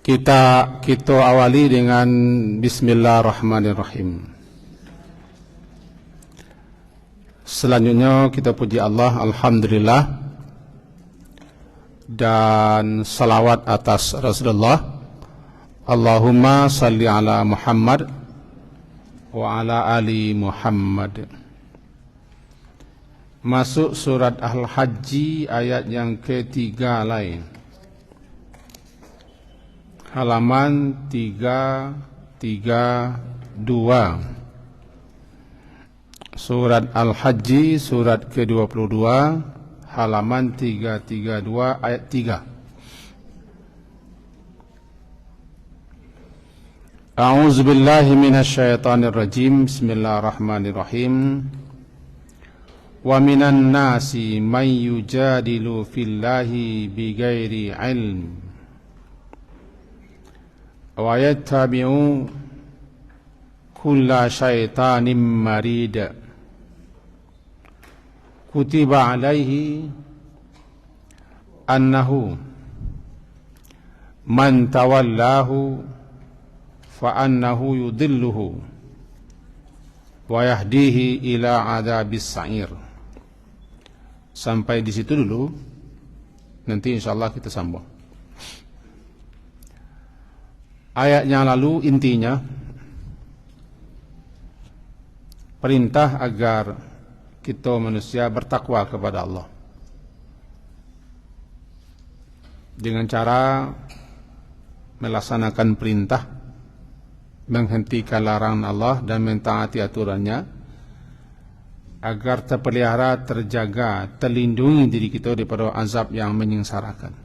Kita awali dengan Bismillahirrahmanirrahim. Selanjutnya kita puji Allah, Alhamdulillah, dan salawat atas Rasulullah. Allahumma salli ala Muhammad wa ala ali Muhammad. Masuk surat Al-Hajj ayat yang ketiga lain, halaman 332. Surat Al-Hajj, surat ke-22, halaman 332 ayat 3. A'udzu billahi minasy syaithanir rajim. Bismillahirrahmanirrahim. Wa minan nasi man yujadilu fillahi bighairi ilm wa yattabi'u kulla syaitanin marid. Kutiba alaihi annahu man tawallahu fa annahu yudilluhu wa yahdihi ila adzabis sa'ir. Sampai di situ dulu, nanti insyaallah kita sambung. Ayat yang lalu intinya perintah agar kita manusia bertakwa kepada Allah dengan cara melaksanakan perintah, menghentikan larangan Allah dan mentaati aturannya, agar terpelihara, terjaga, terlindungi diri kita daripada azab yang menyengsarakan.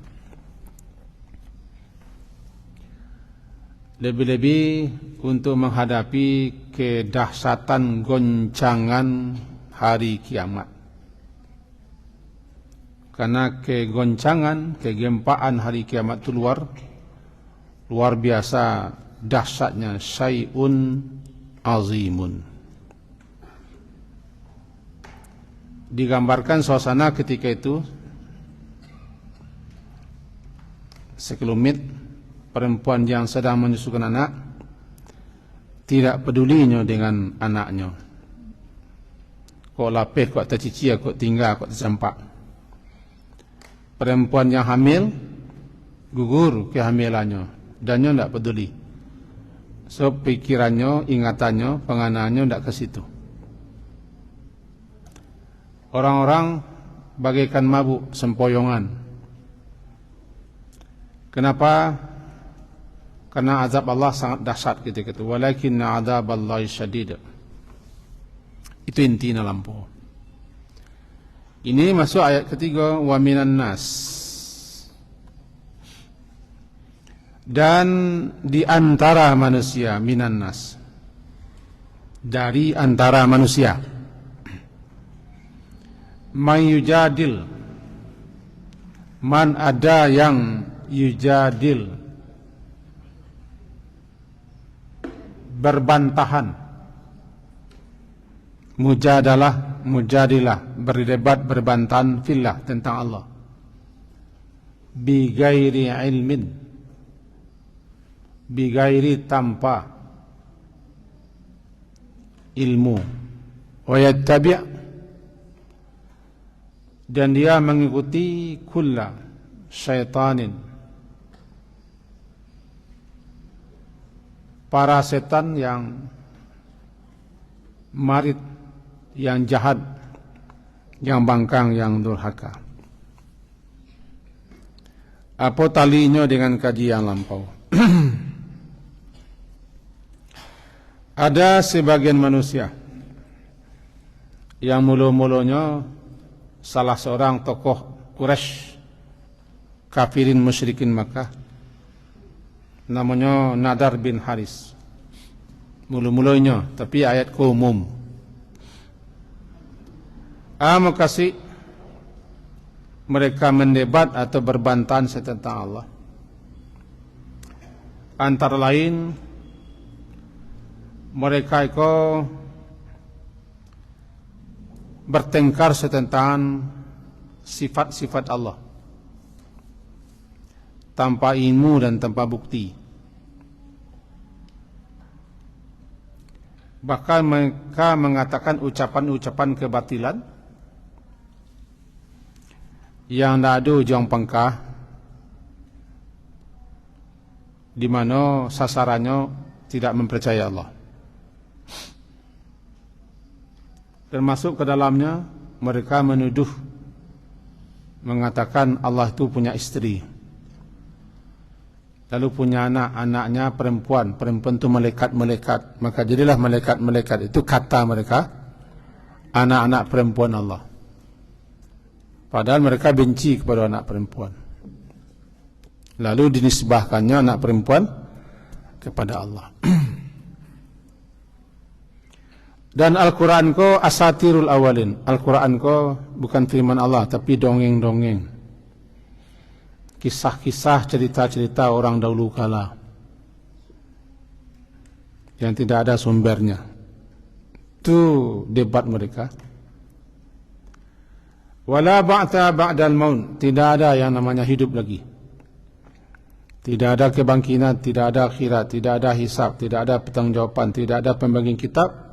Lebih-lebih untuk menghadapi kedahsyatan goncangan hari kiamat. Karena kegoncangan, kegempaan hari kiamat itu luar biasa dahsyatnya, syai'un azimun. Digambarkan suasana ketika itu, sekelumit perempuan yang sedang menyusukan anak tidak pedulinya dengan anaknya. Kok lapih, kok tercici, kok tinggal, kok tercampak. Perempuan yang hamil gugur kehamilannya dan dia tidak peduli. So pikirannya, ingatannya, penganaannya tidak ke situ. Orang-orang bagaikan mabuk sempoyongan. Kenapa? Karena azab Allah sangat dahsyat ketika itu. Walakinna adzaballahi syadid. Itu intinya lampu. Ini masuk ayat ketiga, wa minan nas. Dan di antara manusia, minan nas. Dari antara manusia. Man yujadil, man ada yang yujadil, berbantahan, mujadilah, berdebat, berbantahan fillah, tentang Allah, bighairi ilmin, bighairi, tanpa ilmu, wa yattabi', dan dia mengikuti kulla syaitanin, para setan yang marid, yang jahat, yang bangkang, yang durhaka. Apa talinya dengan kajian lampau? Ada sebagian manusia yang mulu-mulunya salah seorang tokoh Quraisy, kafirin musyrikin Makkah, namanya Nadar bin Haris. Mulu-mulunya, tapi ayat umum. Makasih mereka mendebat atau berbantahan tentang Allah. Antara lain mereka itu bertengkar tentang sifat-sifat Allah. tanpa ilmu dan tanpa bukti. Bahkan mereka mengatakan ucapan-ucapan kebatilan yang tidak ada ujung pangkah, di mana sasarannya tidak mempercayai Allah. Termasuk ke dalamnya mereka menuduh, mengatakan Allah itu punya istri, lalu punya anak, anaknya perempuan, perempuan itu malaikat-malaikat, maka jadilah malaikat-malaikat itu kata mereka anak-anak perempuan Allah. Padahal mereka benci kepada anak perempuan, lalu dinisbahkannya anak perempuan kepada Allah. Dan Al-Quran ko asatirul awalin, Al-Quran ko bukan firman Allah tapi dongeng-dongeng, kisah-kisah, cerita-cerita orang dahulu kala yang tidak ada sumbernya. Itu debat mereka. Wala ba'ta ba'dal maut, tidak ada yang namanya hidup lagi. Tidak ada kebangkitan, tidak ada akhirat, tidak ada hisab, tidak ada pertanggungjawaban, tidak ada pembagian kitab,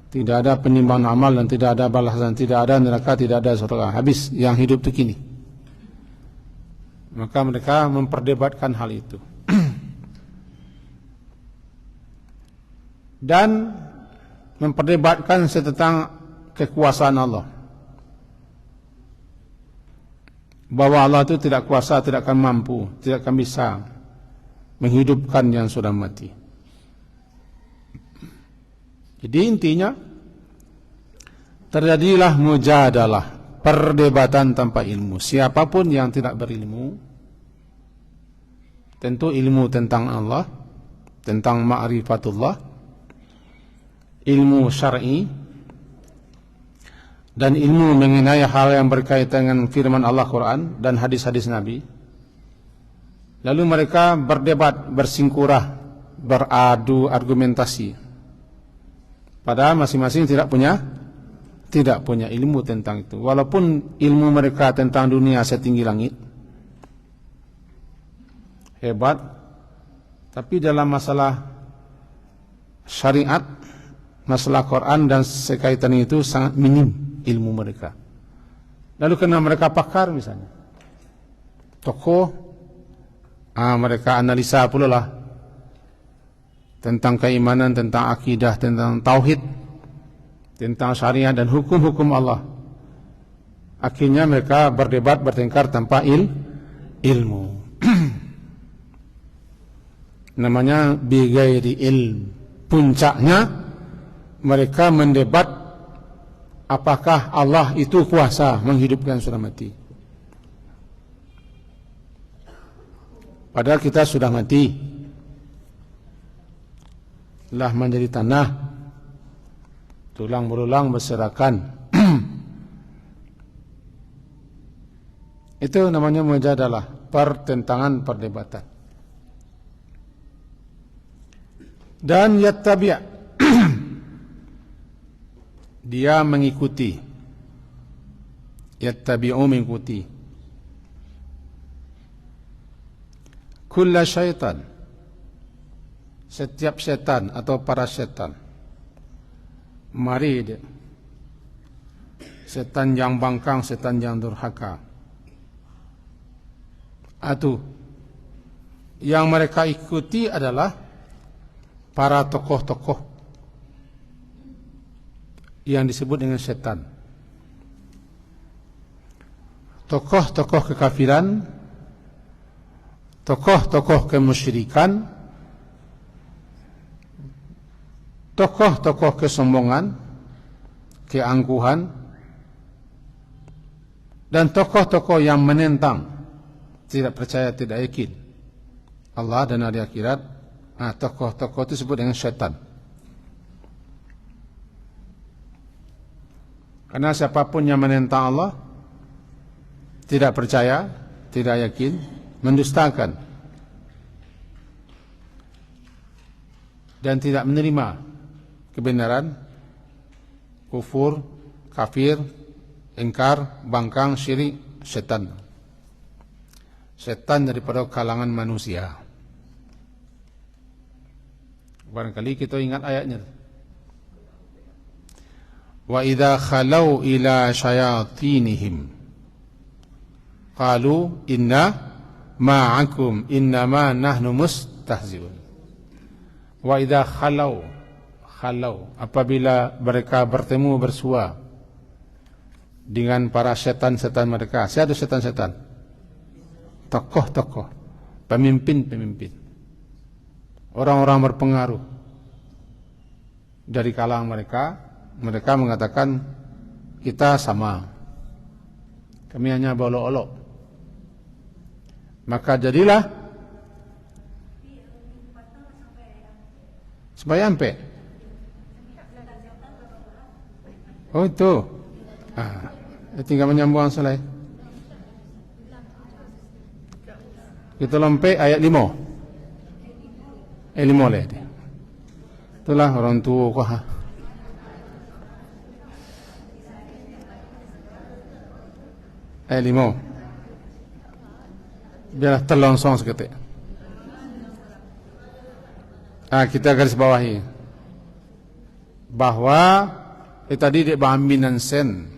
tidak ada penimbangan amal, dan tidak ada balasan, tidak ada neraka, tidak ada surga. Habis, yang hidup itu kini. Maka mereka memperdebatkan hal itu. Dan memperdebatkan tentang kekuasaan Allah, bahwa Allah itu tidak kuasa, tidak akan mampu, tidak akan bisa menghidupkan yang sudah mati. Jadi intinya terjadilah mujadalah, perdebatan tanpa ilmu. Siapapun yang tidak berilmu, tentu ilmu tentang Allah, tentang ma'rifatullah, ilmu syar'i, dan ilmu mengenai hal yang berkaitan dengan firman Allah Quran dan hadis-hadis Nabi. Lalu mereka berdebat, bersingkurah, beradu argumentasi, padahal masing-masing tidak punya ilmu tentang itu. Walaupun ilmu mereka tentang dunia setinggi langit, hebat, tapi dalam masalah syariat, masalah Quran dan sekaitan itu sangat minim ilmu mereka. Lalu karena mereka pakar misalnya, tokoh, mereka analisa pula lah tentang keimanan, tentang akidah, tentang tauhid, tentang syariat dan hukum-hukum Allah. Akhirnya mereka berdebat, bertengkar tanpa ilmu. Namanya bighairi ilm. Puncaknya mereka mendebat apakah Allah itu kuasa menghidupkan sudah mati. Padahal kita sudah mati, lah menjadi tanah, tulang berulang berserakan. Itu namanya mujadalah, pertentangan, perdebatan. Dan yattabi', dia mengikuti, yattabi'u mengikuti, kulla syaitan, setiap setan atau para setan, marid, setan yang bangkang, setan yang durhaka. Atau yang mereka ikuti adalah para tokoh-tokoh yang disebut dengan setan, tokoh-tokoh kekafiran, tokoh-tokoh kemusyrikan, tokoh-tokoh kesombongan, keangkuhan, dan tokoh-tokoh yang menentang, tidak percaya, tidak yakin Allah dan hari akhirat. Tokoh-tokoh itu disebut dengan syaitan. Karena siapapun yang menentang Allah, tidak percaya, tidak yakin, mendustakan, dan tidak menerima kebenaran, kufur, kafir, ingkar, bangkang, syirik, setan. setan daripada kalangan manusia. Barangkali kita ingat ayatnya. Wa idza khalau ila syayatinihim qalu inna ma'akum innama nahnu mustahzi'un. Wa idza khalau apabila mereka bertemu bersua dengan para setan-setan mereka. Siapa setan-setan? Tokoh-tokoh, pemimpin-pemimpin, orang-orang berpengaruh dari kalangan mereka. Mereka mengatakan kita sama, kami hanya bolok-olok. Maka jadilah supaya sampai. Oh itu, tinggal menyambung selesai. Kita lompat ayat 5. 5 leh. Itulah orang tua kau. Ayat 5. Biarlah terlongsong seketik. Kita garis bawahi bahwa tadi dia bahaminan sen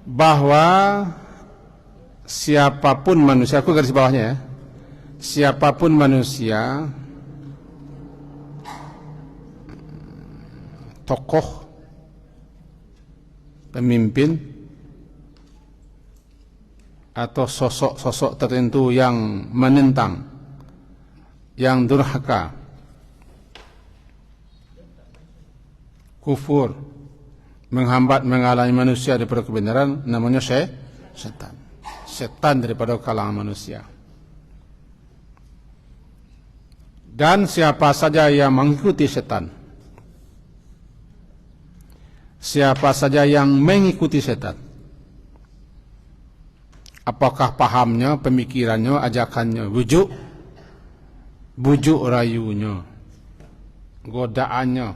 bahwa siapapun manusia, aku garis bawahnya ya, siapapun manusia, tokoh, pemimpin atau sosok-sosok tertentu yang menentang, yang durhaka, kufur, menghambat, menghalangi manusia daripada kebenaran, namanya setan. Setan daripada kalangan manusia. Dan siapa saja yang mengikuti setan, siapa saja yang mengikuti setan, apakah pahamnya, pemikirannya, ajakannya, bujuk rayunya, godaannya,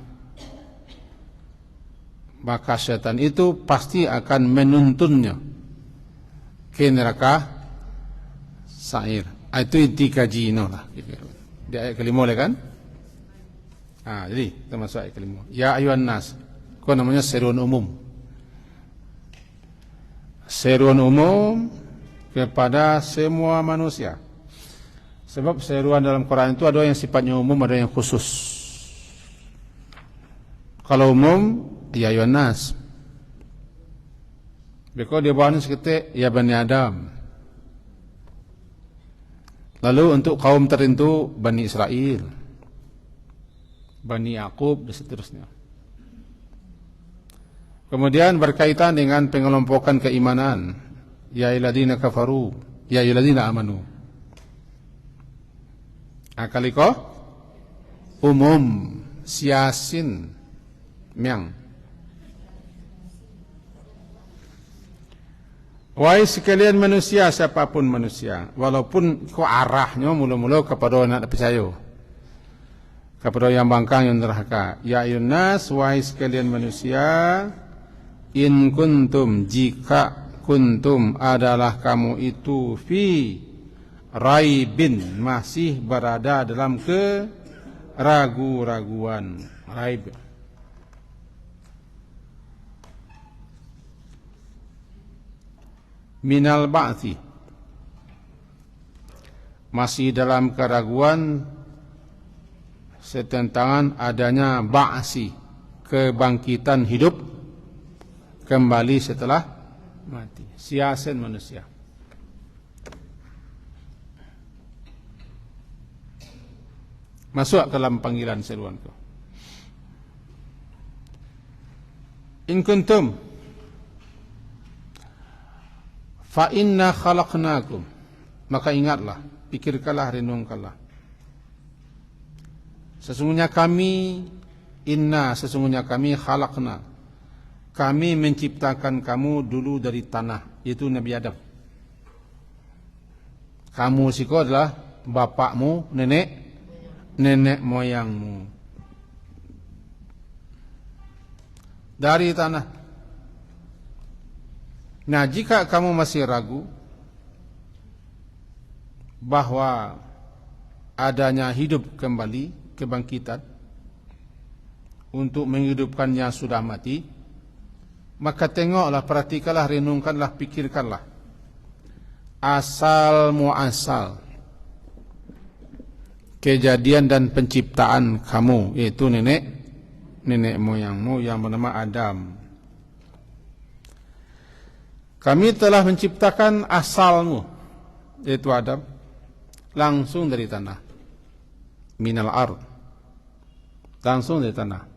maka setan itu pasti akan menuntunnya ke neraka sa'ir. Itu dikaji lah. Di ayat kelima kan? Jadi kita masuk ayat kelima. Ya ayuhan nas, kau namanya seruan umum. Seruan umum kepada semua manusia. Sebab seruan dalam Quran itu ada yang sifatnya umum, ada yang khusus. Kalau umum, ya ayuhan nas. Because dia bawa seketik, ya Bani Adam. Lalu untuk kaum tertentu, Bani Israel, Bani Yaqub, dan seterusnya. Kemudian berkaitan dengan pengelompokan keimanan, ya ayyuhalladzina kafaru, ya ayyuhalladzina amanu. Akaliko umum, siasin, miang. Wahai sekalian manusia, siapapun manusia, walaupun kau arahnya mula-mula kepada anak percaya, kepada yang bangkang, yang neraka. Ya ayyuhan nas, wahai sekalian manusia, in kuntum, jika kuntum adalah kamu itu fi raibin, masih berada dalam keraguan-raguan, raib. Minal ba'thi, masih dalam keraguan tentang adanya ba'si, kebangkitan hidup kembali setelah mati. Siasan manusia. Masuk ke dalam panggilan seruan itu. In kuntum fa inna khalaqnakum, maka ingatlah, pikirkanlah, renungkanlah. Sesungguhnya kami, sesungguhnya kami khalaqna, kami menciptakan kamu dulu dari tanah, yaitu Nabi Adam. Kamu siko adalah bapakmu, nenek moyangmu. Dari tanah. Nah, jika kamu masih ragu bahwa adanya hidup kembali, kebangkitan untuk menghidupkan yang sudah mati, maka tengoklah, perhatikanlah, renungkanlah, pikirkanlah asal muasal kejadian dan penciptaan kamu, yaitu nenek moyangmu yang bernama Adam. Kami telah menciptakan asalmu, yaitu Adam, langsung dari tanah, minal ard, langsung dari tanah.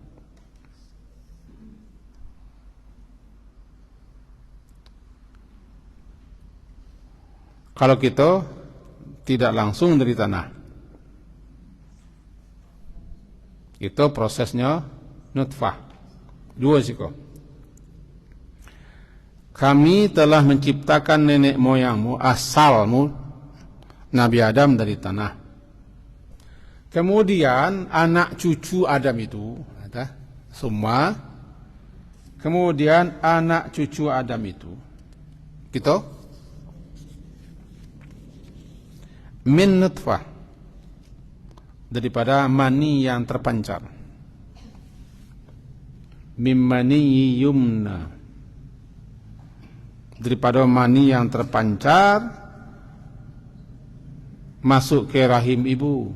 Kalau kita tidak langsung dari tanah, itu prosesnya nutfah. Dua siko. Kami telah menciptakan nenek moyangmu, asalmu, Nabi Adam, dari tanah. Kemudian anak cucu Adam itu, semua. Kemudian anak cucu Adam itu, kita min nutfah, daripada mani yang terpancar, mim mani yumna, daripada mani yang terpancar masuk ke rahim ibu.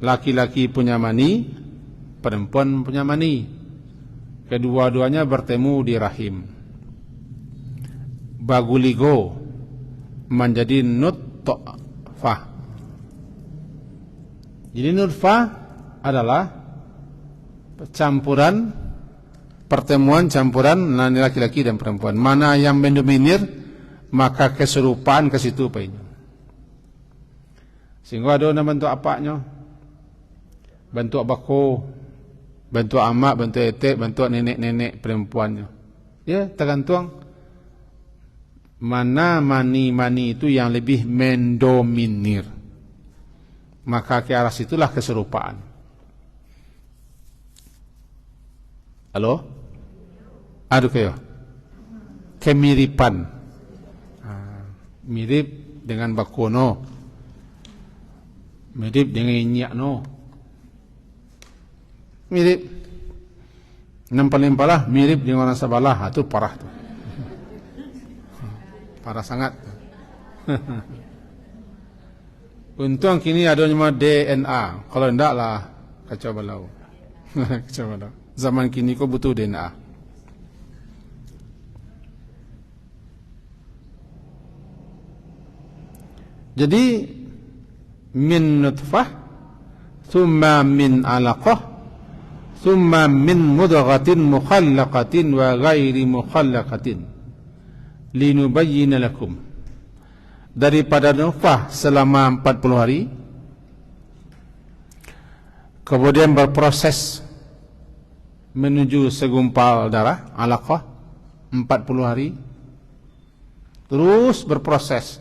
Laki-laki punya mani, perempuan punya mani, kedua-duanya bertemu di rahim, baguligo menjadi nutfah. Jadi nutfah adalah campuran, pertemuan campuran laki-laki dan perempuan. Mana yang mendominir, maka keserupaan ke situ painnya. Sehingga ada nama bentuk apanya, bentuk bako, bentuk amak, bentuk etek, bentuk nenek-nenek perempuannya. Ya, tergantung mana mani-mani itu yang lebih mendominir, maka ke arah situlah keserupaan. Halo? Aduh kayo. Kemiripan. Mirip dengan bakono. Mirip dengan inyakno. Mirip. Nampal-nampalah mirip dengan orang sebelah. Itu parah tuh. Parah sangat. Untung kini ada nama DNA. Kalau enggak lah kacau balau. Kacau balau. Zaman kini kau butuh DNA. Jadi min nutfah, thumma min alaqah, thumma min mudghatin mukhallaqatin wa ghairi mukhallaqatin linubayyina lakum. Daripada nutfah selama 40 hari, kemudian berproses menuju segumpal darah, alaqah, 40 hari, terus berproses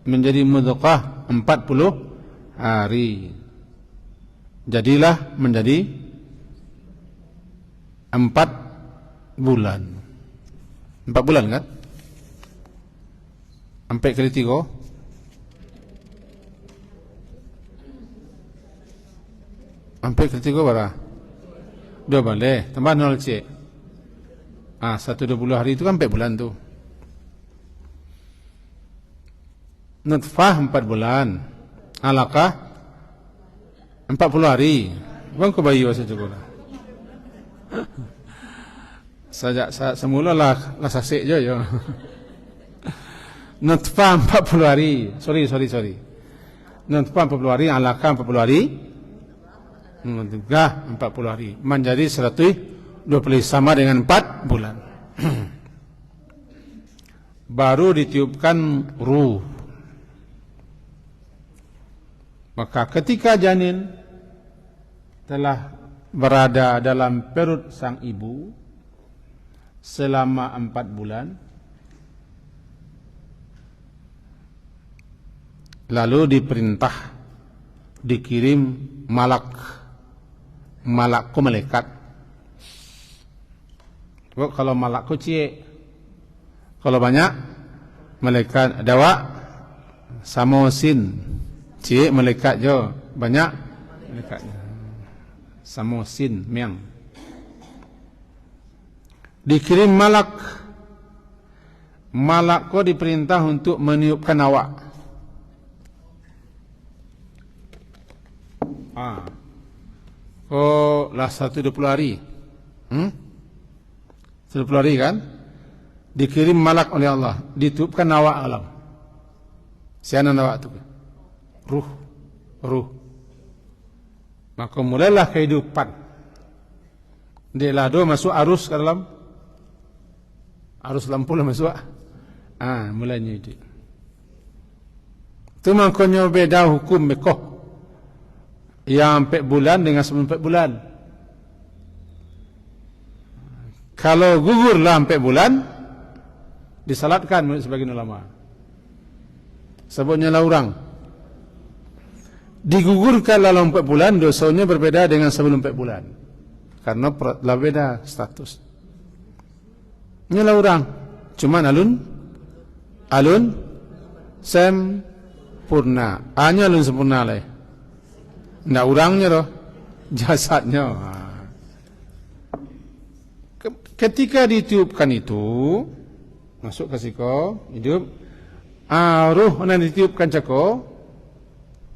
menjadi mudghah 40 hari. Jadilah menjadi 4 bulan. 4 bulan kan? Sampai kali 3. Sampai kali 3 berapa? 2 balik. Tambah 0 cik. 120 hari itu kan 4 bulan tu. Nutfah 4 bulan, alaqah 40 hari. Bang ke bayi wasa cukup lah. Sejak semula lah sasik je yo. Nutfah 40 hari. Sorry. Nutfah 40 hari, alaqah 40 hari, mudghah 40 hari, menjadi 120 sama dengan 4 bulan. Baru ditiupkan ruh. Maka ketika janin telah berada dalam perut sang ibu selama 4 bulan, lalu diperintah, dikirim malaikat Sebab kalau malak kecil, kalau banyak malaikat dawa samosin, cik malaikat jo, banyak malaikat samosin miang. Dikirim malak, malak ko diperintah untuk meniupkan awak. Oh lah 120 hari, 120 hari kan? Dikirim malak oleh Allah, ditiupkan awak alam. Siapa awak tu? Ruh. Maka mulailah kehidupan. Dia lah do masuk arus ke dalam. Arus lampu lah masuk. Mulanya itu. Itu makanya beda hukum mekoh. Yang 4 bulan dengan sebelum 4 bulan. Kalau gugurlah 4 bulan, disalatkan menurut sebagian ulama. Sebabnya lah orang digugurkan dalam 4 bulan, dosanya berbeda dengan sebelum 4 bulan. Karena lah beda status. Nyalah orang, cuman alun sempurna. Hanya alun sempurna lah. Ndak orangnya doh, jasadnya. Ketika ditiupkan itu, masuk ke siko, hidup. Ruh yang ditiupkan cako,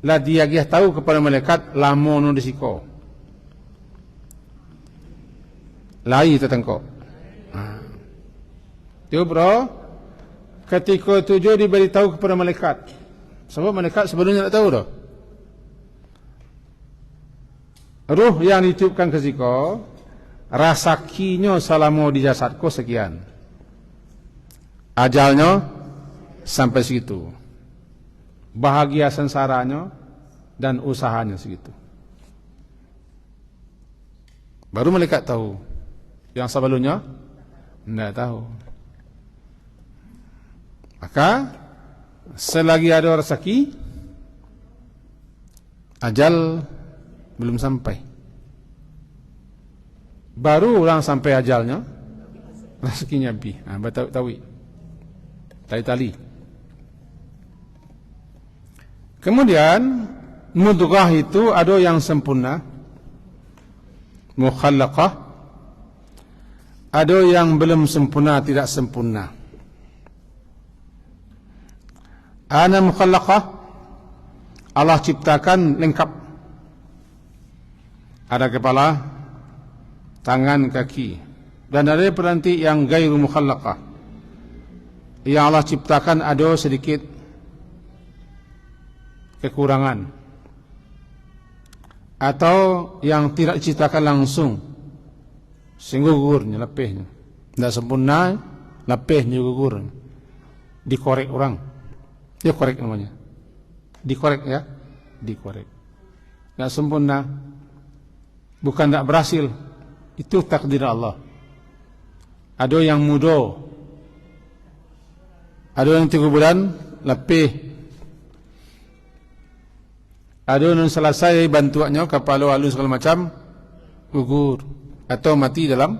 lah dia tahu kepada malaikat lamo no di siko. Lai tetengko. Itu bro, ketika tujuh diberitahu kepada malaikat. Sebab malaikat sebelumnya tak tahu dah. Ruh yang ditiupkan ke siko, rasakinya salamo di jasadku sekian. Ajalnya sampai segitu. Bahagia sensaranya dan usahanya segitu. Baru malaikat tahu. Yang sebelumnya tidak tahu. Maka selagi ada rezeki, ajal belum sampai. Baru orang sampai ajalnya, rezekinya bi. Tahu. Tali. Kemudian mudghah itu ada yang sempurna, mukhallaqah, ada yang belum sempurna, tidak sempurna. Ana mukhallaqah, Allah ciptakan lengkap. Ada kepala, tangan, kaki. Dan ada peranti yang gairu mukhallaqah, yang Allah ciptakan ada sedikit kekurangan, atau yang tidak diciptakan langsung, sehingga gugurnya, lepehnya tidak sempurna, lepehnya gugur, dikorek orang, dia korek namanya, dikorek ya, dikorek, tidak sempurna, bukan tidak berhasil, itu takdir Allah. Ada yang muda, ada yang 3 bulan lebih, ada yang selesai bantuannya kepala halus segala macam gugur atau mati dalam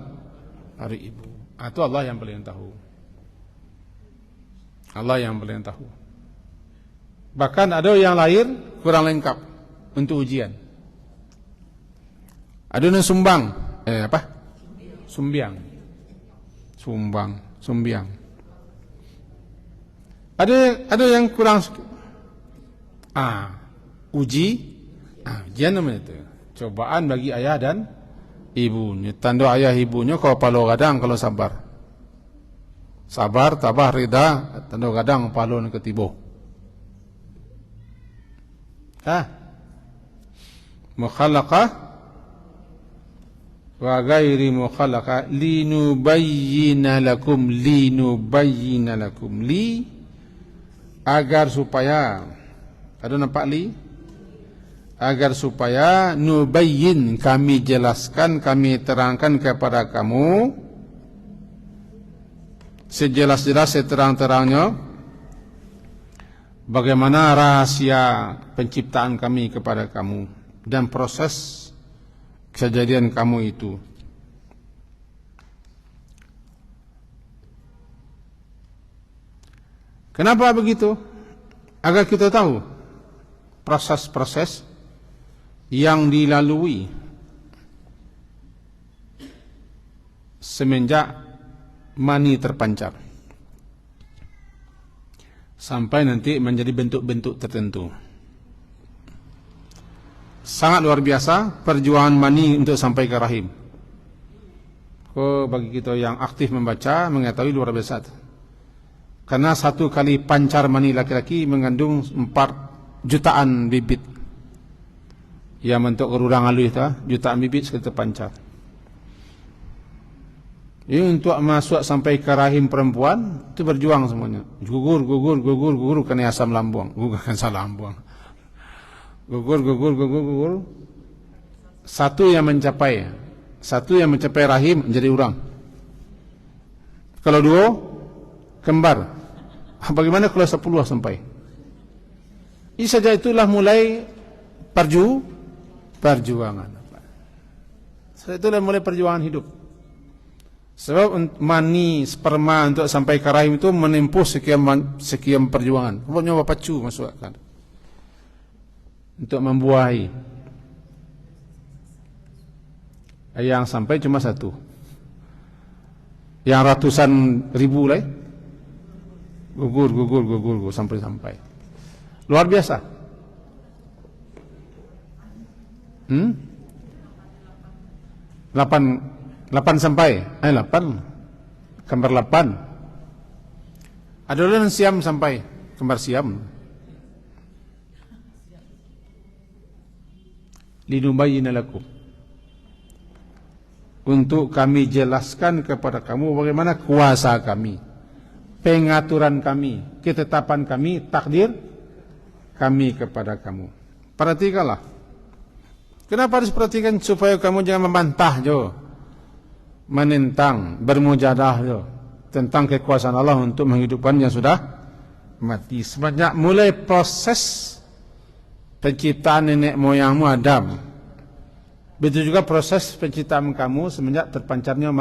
hari ibu. Itu Allah yang paling tahu. Allah yang paling tahu. Bahkan ada yang lahir kurang lengkap untuk ujian. Ada yang sumbang, Sumbiang. Ada yang kurang ujian namanya itu. Cobaan bagi ayah dan ibunya. Tanda ayah ibunya kalau palo gadang kalau sabar. Sabar, tabah, rida, tanda gadang palo nak ketibo. Mukhallaqah wa ghairi mukhallaqah linubayyina lakum agar supaya, ada nampak li? Agar supaya nubayyin, kami jelaskan, kami terangkan kepada kamu sejelas-jelas, seterang-terangnya bagaimana rahasia penciptaan kami kepada kamu dan proses kejadian kamu itu. Kenapa begitu? Agar kita tahu proses-proses yang dilalui semenjak mani terpancar sampai nanti menjadi bentuk-bentuk tertentu. Sangat luar biasa perjuangan mani untuk sampai ke rahim. Bagi kita yang aktif membaca mengetahui luar biasa. Karena satu kali pancar mani laki-laki mengandung 4 jutaan bibit. Yang bentuk kerudang halus itu, jutaan bibit sekali terpancar. Ini untuk masuk sampai ke rahim perempuan itu berjuang semuanya. Gugur kena asam lambung. Gugur Satu yang mencapai rahim menjadi orang. Kalau 2 kembar. Bagaimana kalau 10 sampai? Ini saja itulah mulai perjuangan. Itulah mulai perjuangan hidup. Sebab mani sperma untuk sampai ke rahim itu menempuh sekian perjuangan. Pokoknya pacu masukkan untuk membuahi. Yang sampai cuma 1. Yang ratusan ribu lah. Gugur sampai. Luar biasa. 8 sampai. 8. Kembar 8. Ada yang siam sampai. Kembar siam. Linubayyina lakum. Untuk kami jelaskan kepada kamu bagaimana kuasa kami, pengaturan kami, ketetapan kami, takdir kami kepada kamu. Perhatikanlah. Kenapa harus perhatikan? Supaya kamu jangan membantah menentang, bermujadah tentang kekuasaan Allah untuk menghidupkan yang sudah mati. Sebanyak mulai proses penciptaan nenek moyangmu Adam, begitu juga proses penciptaan kamu semenjak terpancarnya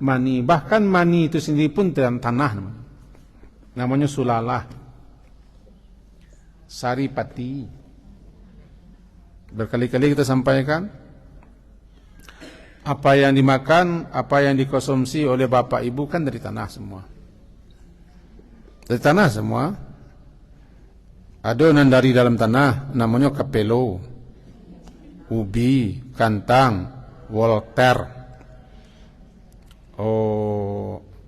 mani. Bahkan mani itu sendiri pun dalam tanah namanya sulalah, saripati. Berkali-kali kita sampaikan, apa yang dimakan, apa yang dikonsumsi oleh bapak ibu kan dari tanah semua. Dari tanah semua. Adonan dari dalam tanah namanya kapelo, ubi, kantang, wolter,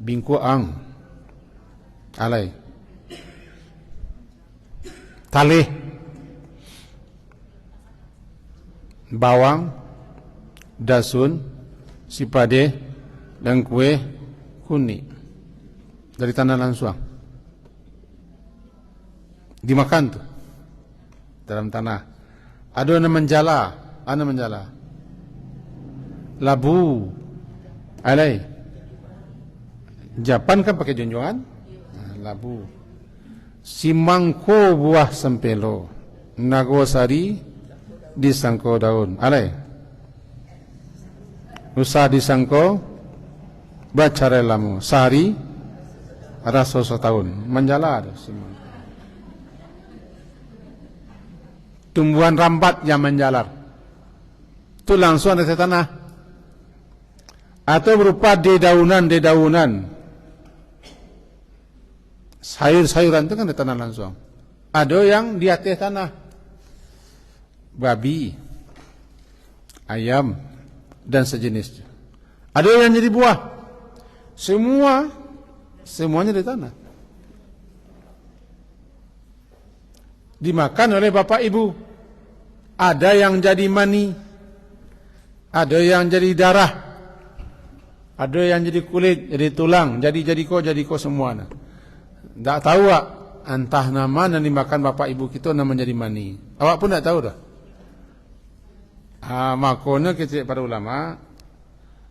bingkuang, alai, talih, bawang, dasun, sipade, dan kue kuning dari tanah langsung. Dimakan tuh dalam tanah. Ada yang menjala, labu, alai. Japan kan pakai junjungan, labu. Simangko buah sempelo, nagosari disangko daun, alai. Usah disangko bacara lamu, sehari rasa setahun, menjala ada simang. Tumbuhan rambat yang menjalar itu langsung dari tanah, atau berupa dedaunan, sayur-sayuran itu kan dari tanah langsung. Ada yang di atas tanah, babi, ayam, dan sejenisnya. Ada yang jadi buah, semuanya dari tanah, dimakan oleh bapak ibu. Ada yang jadi mani, ada yang jadi darah, ada yang jadi kulit, jadi tulang, jadi kok semua. Tak tahu entah nama yang dimakan bapak ibu kita nama jadi mani. Awak pun tak tahu dah. Makanya kita para ulama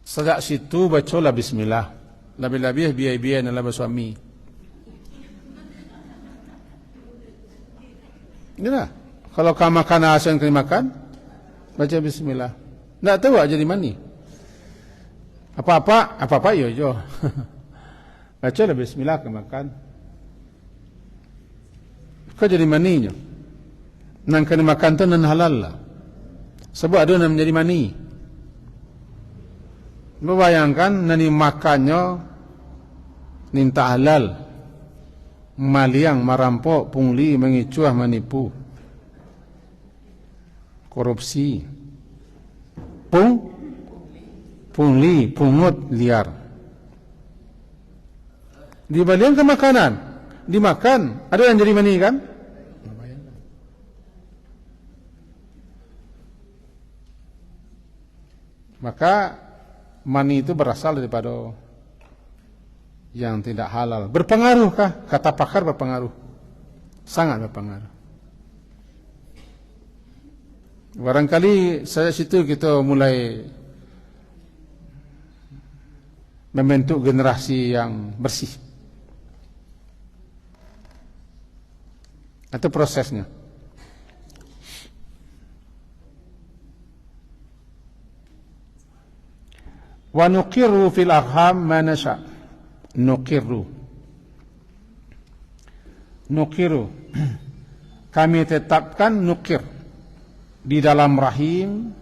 sejak situ bacalah bismillah. Lebih-lebih biaya-biaya dalam suami. Inilah. Kalau kamu makan asal yang kena makan, baca bismillah. Tak tahu jadi mani. Apa-apa yo. Bacalah bismillah ke makan. Kau jadi maninya. Nang kena makan tu nan halal lah. Sebab ada yang menjadi mani. Membayangkan nani makannya ninta halal, maliang, merampok, pungli, mengicuah, menipu, korupsi, pungli, pungut, liar. Dibaliang ke makanan, dimakan, ada yang jadi mani kan? Maka mani itu berasal daripada yang tidak halal. Berpengaruhkah? Kata pakar berpengaruh. Sangat berpengaruh. Barangkali dari situ kita mulai membentuk generasi yang bersih. Itu prosesnya. Wa nuqirru fil arham ma nasha. Nuqirru kami tetapkan nukir di dalam rahim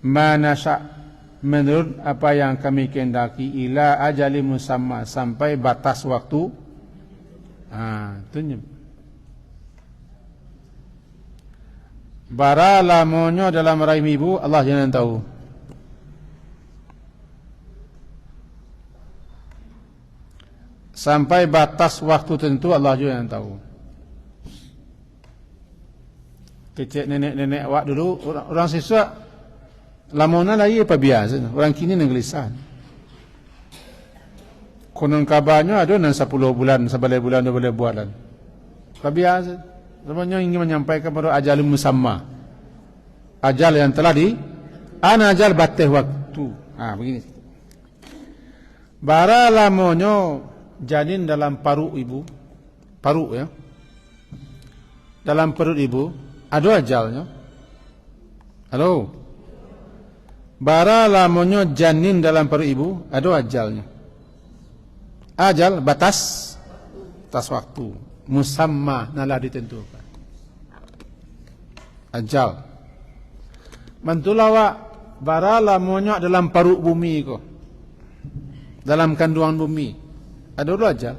ma nasha, menurut apa yang kami kehendaki, ila ajali musamma, sampai batas waktu. Itu bara lamonyo dalam rahim ibu, Allah yang tahu. Sampai batas waktu tentu Allah juga yang tahu. Kecil nenek-nenek awak dulu, orang siswa lamona lagi apa biasa. Orang kini ngelisah. Konon kabarnya ada nan 10 bulan, 11 bulan, 12 bulan. Apa biasa. Semuanya ingin menyampaikan pada ajal musamma. Ajal yang telah ana ajal batih waktu. Begini. Bara lamonyo janin dalam paru ibu, paru ya, dalam perut ibu ada ajalnya. Halo, bara lamonyo janin dalam perut ibu ada ajalnya. Ajal batas waktu, musamma nalah ditentukan. Ajal. Mantulawa bara lamonyo dalam paru bumi ko, dalam kandungan bumi. Ada dulu ajal.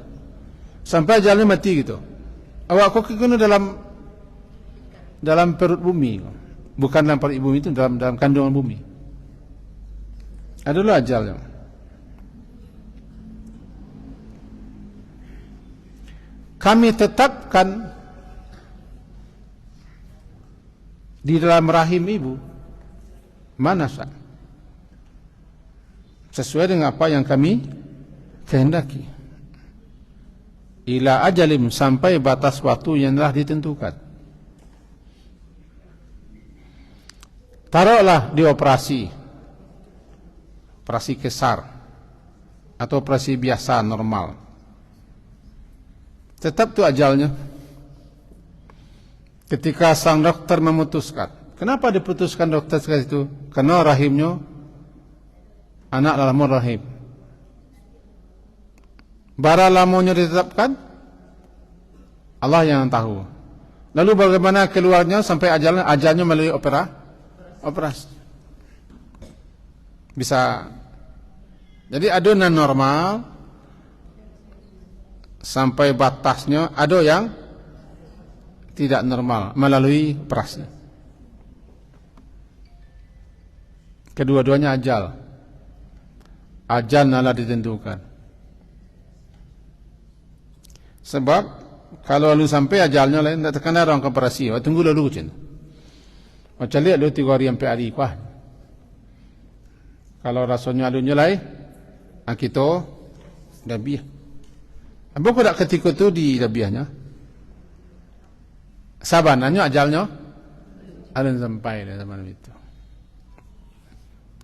Sampai ajalnya mati gitu. Awak kok kena dalam perut bumi. Bukan dalam perut bumi itu, dalam kandungan bumi. Ada dulu ajalnya. Kami tetapkan di dalam rahim ibu mana sah, sesuai dengan apa yang kami kehendaki. Ila ajalim, sampai batas waktu yang telah ditentukan. Taruhlah di operasi kesar atau operasi biasa normal, tetap tu ajalnya. Ketika sang dokter memutuskan, kenapa diputuskan dokter sekali itu? Karena rahimnya anak dalam rahim. Bara lamonyo ditetapkan, Allah yang tahu. Lalu bagaimana keluarnya sampai ajalnya melalui operasi. Bisa. Jadi ada yang normal sampai batasnya, ada yang tidak normal melalui operasi. Kedua-duanya ajal. Ajal Allah ditentukan. Sebab kalau lu sampai ajalnya lain, tak terkena orang operasi. Tunggu dulu macam. Macam lihat lu 3 hari sampai hari kuah. Kalau rasanya lu nyelai, kita dabiah. Apa kau tak ketika tu di dabiahnya? Sabananya ajalnya ada sampai dah zaman itu.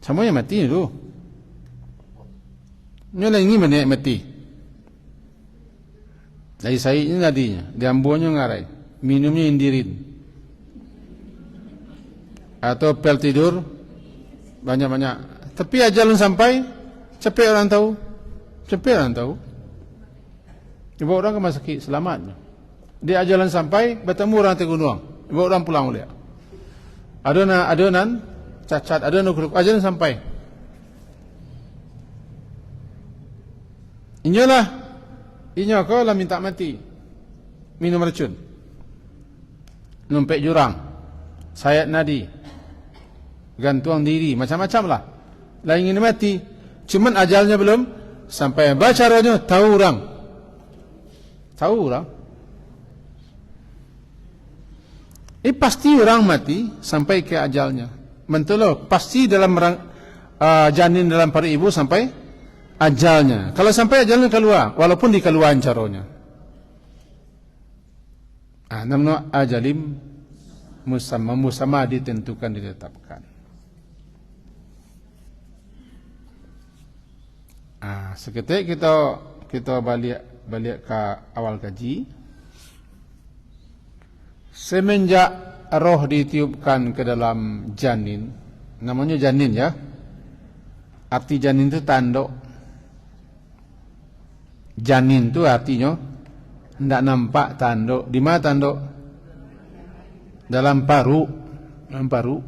Semuanya mati tu. Nyelai ini mana mati? Dari saiknya tadinya, diambunya ngarai, minumnya indirin, atau pel tidur banyak-banyak. Tapi ajalan sampai, cepet orang tahu. Coba orang ke masuk selamatnya. Dia jalan sampai bertemu orang atas gunung, bawa orang pulang balik. Adonan cacat, adonan kuruk, jalan sampai. Inya kau lah minta mati, minum racun, numpek jurang, sayat nadi, gantung diri, macam-macam lah. Lah ingin mati, cuman ajalnya belum sampai. Baca caranya, tahu orang. Pasti orang mati sampai ke ajalnya. Mentolo, pasti dalam janin dalam perut ibu sampai ajalnya. Kalau sampai ajalnya keluar, walaupun dikeluaran caranya. Namanya ajalim musamma ditentukan, ditetapkan. Seketik kita balik ke awal kaji. Semenjak roh ditiupkan ke dalam janin, namanya janin ya. Arti janin itu tanduk. Janin itu artinya tidak nampak tanduk. Di mana tanduk? Dalam paru. Dalam paru.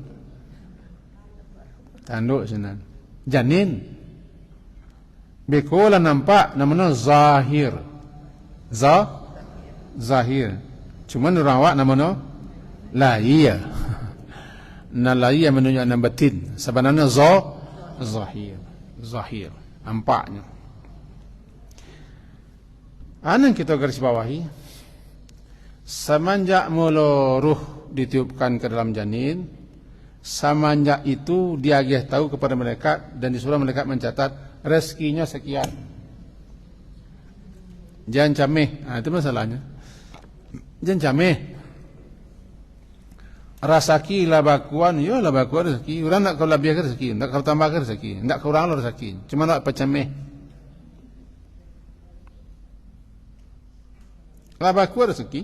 Tanduk senan. Janin. Bekola nampak, namanya zahir. Zahir. Cuman orang awak namanya lahir. Lahir menunjukkan batin. Sebenarnya zahir. Nampaknya. Yang kita garis bawahi, semenjak mula ruh ditiupkan ke dalam janin, semenjak itu dia tahu kepada malaikat dan disuruh malaikat mencatat rezekinya sekian. Jangan cameh. Itu masalahnya. Jangan cameh. Rasaki labakuan, ya labakuan rezeki. Orang nak kau lebih rezeki, nak kau tambah rezeki, nak kau kurang rezeki. Cuma nak pecameh. Labakuan rezeki.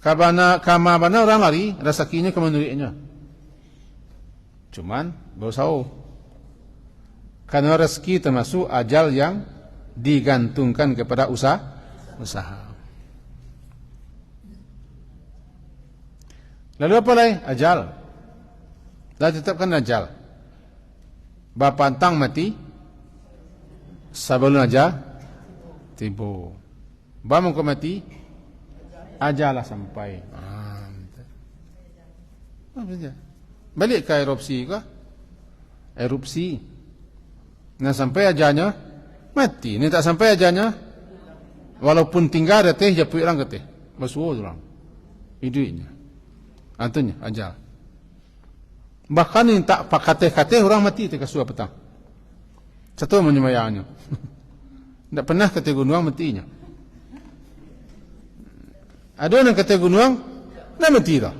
Kamabana orang lari, rezekinya kemenuriknya. Cuman berusaha. Karena rezeki termasuk ajal yang digantungkan kepada usaha. Lalu apa lagi? Ajal. Dah tetapkan ajal. Bapantang mati sebelum ajal tiba. Bamung kau mati, ajal lah sampai. Balik ke erupsi kah? Erupsi. Nah sampai ajalnya mati. Ini tak sampai ajalnya, walaupun tinggal ada teh, japui orang ke teh, basuh orang. Hidupnya. Antunya ajal. Bahkan ini tak pakateh-kateh orang mati ketika suah petang. Satu menyemayangnya. Tak pernah kata gunung matinya. Ada yang kata gunung, tak mati dah.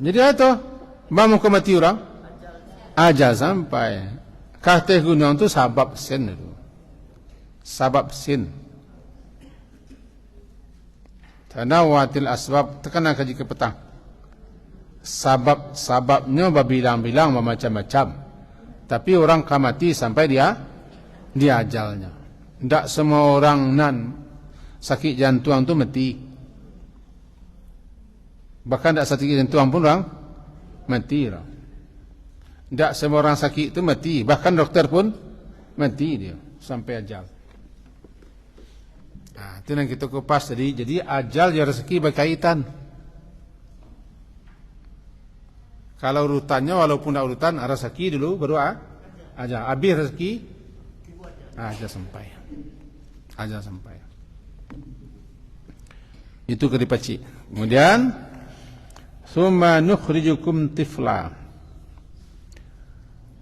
Jadi apa? Bangun ke mati orang? Ajal sampai. Kata gunung itu sabab sin itu. Sabab sin. Tanawatil asbab, tekanan kaji ke petang. Sababnya berbilang-bilang macam-macam. Tapi orang mati sampai dia ajalnya. Tak semua orang nan sakit jantung tu mati. Bahkan tak sakit jantung pun orang mati. Tak semua orang sakit tu mati. Bahkan doktor pun mati dia sampai ajal. Itu yang kita kupas tadi. Jadi ajal dan rezeki berkaitan. Kalau urutannya, walaupun tak urutan, rezeki dulu baru ajal. Habis rezeki, ajal sampai. Ajal sampai. Itu kedipaci. Kemudian, summa nukhrijukum tifla.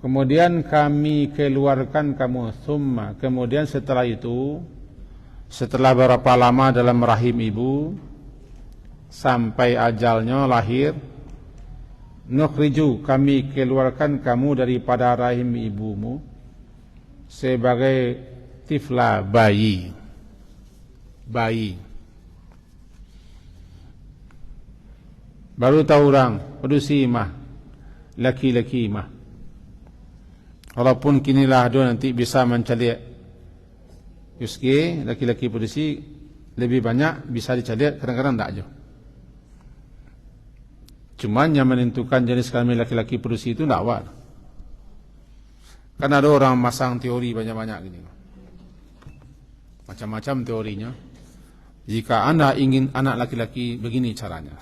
Kemudian kami keluarkan kamu. Summa. Kemudian setelah itu, setelah berapa lama dalam rahim ibu sampai ajalnya lahir, nukhriju, kami keluarkan kamu daripada rahim ibumu sebagai tifla, bayi. Baru tahu orang produksi mah laki-laki mah. Walaupun kinilah dia nanti bisa mencari USG, laki-laki produksi lebih banyak bisa dicari, kadang-kadang tak je. Cuman yang menentukan jenis kelamin laki-laki produksi itu tak awal. Kan ada orang masang teori banyak-banyak gini. Macam-macam teorinya. Jika anda ingin anak laki-laki, begini caranya.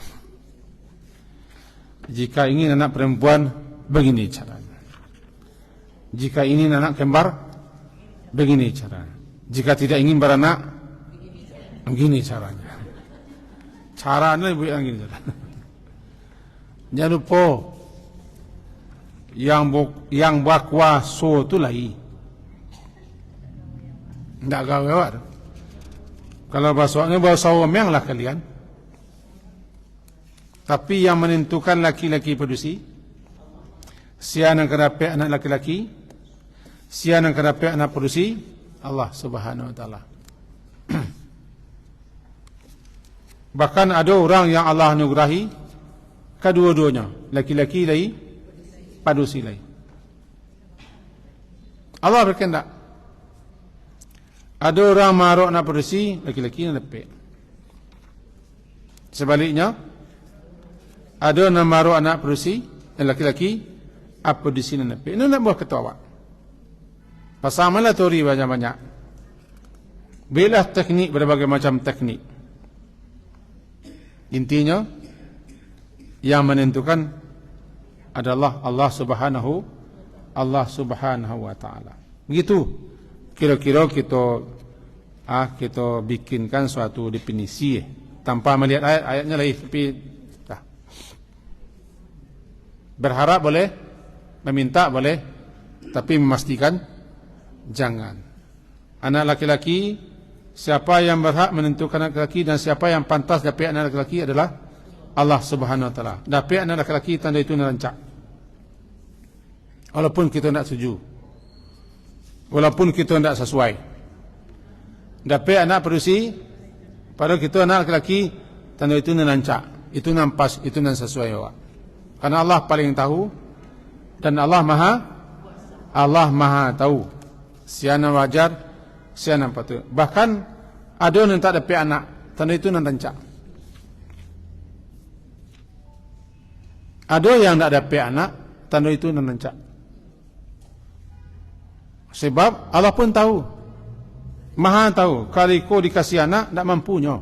Jika ingin anak perempuan, begini caranya. Jika ingin anak kembar, begini caranya. Jika tidak ingin beranak, begini caranya. Caranya ibu yang gini. Jangan lupa, yang bakwa so tu lagi. Tak gawat. Kalau bahasanya bahasa omeng lah kalian. Tapi yang menentukan laki-laki produksi, siapa yang kedapat anak laki-laki, siapa yang kedapat anak produksi, Allah Subhanahu Wa Taala. Bahkan ada orang yang Allah anugerahi kedua-duanya, laki-laki lagi, produksi lagi. Allah berkehendak. Ada orang maruk nak produksi, laki-laki nak dapat. Sebaliknya, ada orang maruk anak produksi, laki-laki apa di sini nak dapat. Ini nak buat ketawa. Pasal mana teori banyak-banyak. Bila teknik, berbagai macam teknik. Intinya, yang menentukan adalah Allah Subhanahu Wa Taala. Begitu kira-kira kita bikinkan suatu definisi tanpa melihat ayatnya lagi, tapi berharap boleh, meminta boleh, tapi memastikan jangan. Anak laki-laki, siapa yang berhak menentukan anak laki-laki dan siapa yang pantas dapat anak laki-laki adalah Allah Subhanahu Wa Taala. Dapat anak laki-laki tanda itu nerancak. Walaupun kita tidak setuju, walaupun kita tidak sesuai. Dapat anak produksi, padahal kita anak laki-laki tanda itu nerancak. Itu nampas, itu nan sesuai awak. Karena Allah paling tahu dan Allah Maha tahu. Siapa wajar, siapa patut. Bahkan ada yang tak dapat anak, tanda itu nan rancak. Ada yang tak dapat anak, tanda itu nan rancak. Sebab Allah pun tahu, Maha tahu. Kalau kau dikasih anak, tak mampunya.